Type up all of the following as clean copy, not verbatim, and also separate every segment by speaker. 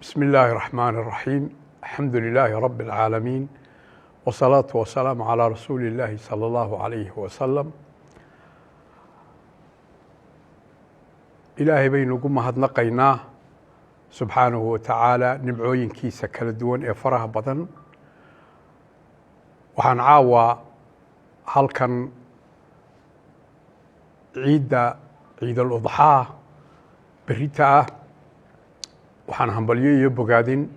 Speaker 1: بسم الله الرحمن الرحيم. الحمد لله رب العالمين، والصلاة والسلام على رسول الله صلى الله عليه وسلم. إلهي baynugu mahadnaqaynaa subxaanahu wa tacaala nimcooyinkiisa kala duwan ee faraha badan. waxaan caawa halkan ciidal udxaa berita ah waxaan hambalyo iyo bogaadin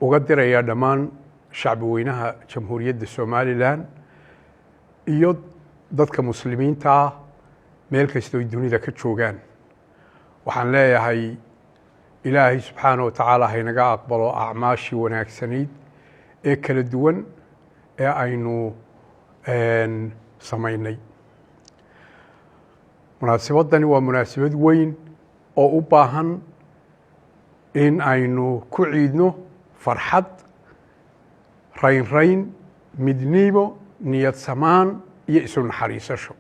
Speaker 1: uga dirayaa dhammaan shacbi weynaha jamhuuriyadda Somaliland iyo dadka muslimiinta ah meel kasta oo dunida ka joogaan. waxaan leeyahay ilaahay subxaanahu wa tacaala haynaga aqbalo acmaashii wanaagsanayd ee kala duwan ee aynu samaynay. munaasabadani waa munaasabad weyn oo u baahan in aynu ku ciidno farxad, raynrayn, midnimo, niyad samaan iyo isu naxariisasho.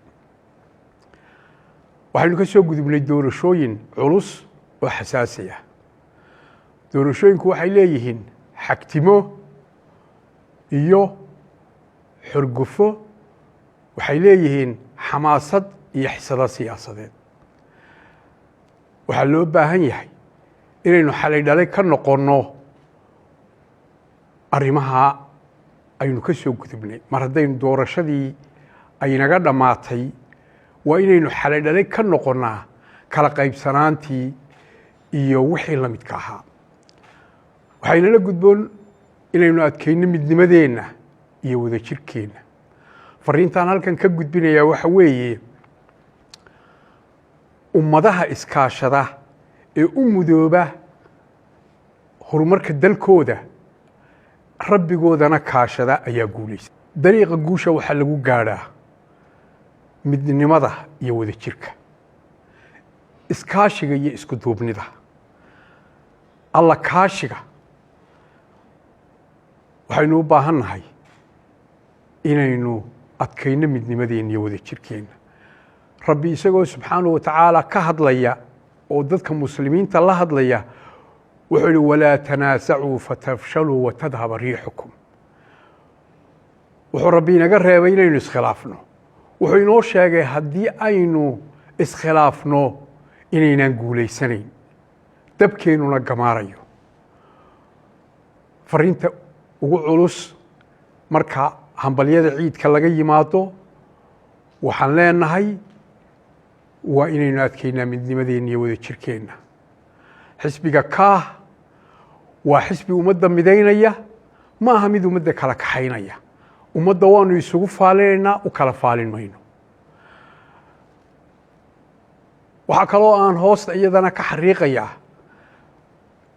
Speaker 1: waxaynu ka soo gudubnay doorashooyin culus oo xasaasi ah. doorashooyinku waxay leeyihiin xagtimo iyo xurgufo, waxay leeyihiin xamaasad iyo xisado siyaasadeed. waxaa loo baahan yahay inaynu xalay dhalay ka noqonno arrimaha aynu ka soo gudubnay. mar haddaynu doorashadii aynaga dhammaatay, waa inaynu xalay dhalay ka noqonnaa kala qaybsanaantii iyo wixii la midka ahaa. waxaynala gudboon inaynu adkayno midnimadeenna iyo wadajirkeenna. fariintaan halkan ka gudbinayaa waxa weeye ummadaha iskaashada ee u mudooba horumarka dalkooda, rabbigoodana kaashada ayaa guulaysa. dariiqa guusha waxaa lagu gaadhaa midnimada iyo wadajirka, iskaashiga iyo isku duubnida, alla kaashiga. waxaynu u baahan nahay inaynu adkayno midnimadeenna iyo wadajirkeenna. rabbi isagoo subxaanahu wa tacaala ka hadlaya oo dadka muslimiinta la hadlaya wuxuu yihi walaa tanaasacuu fatafshaluu watadhaba riixukum. wuxuu rabbi inaga reebay inaynu iskhilaafno. wuxuu inoo sheegay haddii aynu iskhilaafno inaynaan guulaysanayn, dabkeennuna gamaarayo. fariinta ugu culus marka hambalyada ciidka laga yimaado waxaan leenahay waa inaynu adkaynaa midnimadeenna iyo wadajirkeenna. xisbiga kaah waa xisbi ummadda midaynaya, ma aha mid ummadda kala kaxaynaya. ummadda waanu isugu faalinaynaa, u kala faalin mayno. waxaa kaloo aan hoosta iyadana ka xariiqayaa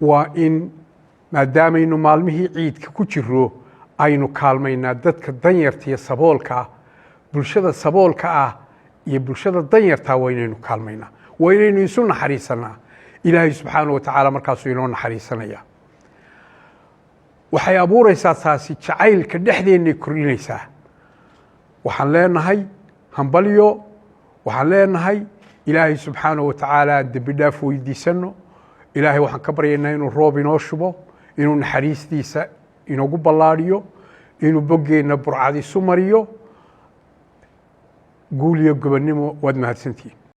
Speaker 1: waa in maadaamaynu maalmihii ciidka ku jiro aynu kaalmaynaa dadka danyarta iyo saboolka ah. bulshada saboolka ah iyo bulshada danyartaa waa inaynu kaalmaynaa, waa inaynu isu naxariisanaa. ilaahay subxaanahu wa tacaala markaasuu inoo naxariisanaya. waxay abuuraysaa taasi jacaylka dhexdeennay kordhinaysaa. waxaan leenahay hambalyo, waxaan leenahay ilaahay subxaanahu wa tacaala dembi dhaaf weydiisanno. ilaahay waxaan ka baryaynaa inuu roob inoo shubo, inuu naxariistiisa inoogu ballaadhiyo, inuu boggeenna burcad isu mariyo. guul iyo gobonnimo. waad mahadsantihiin.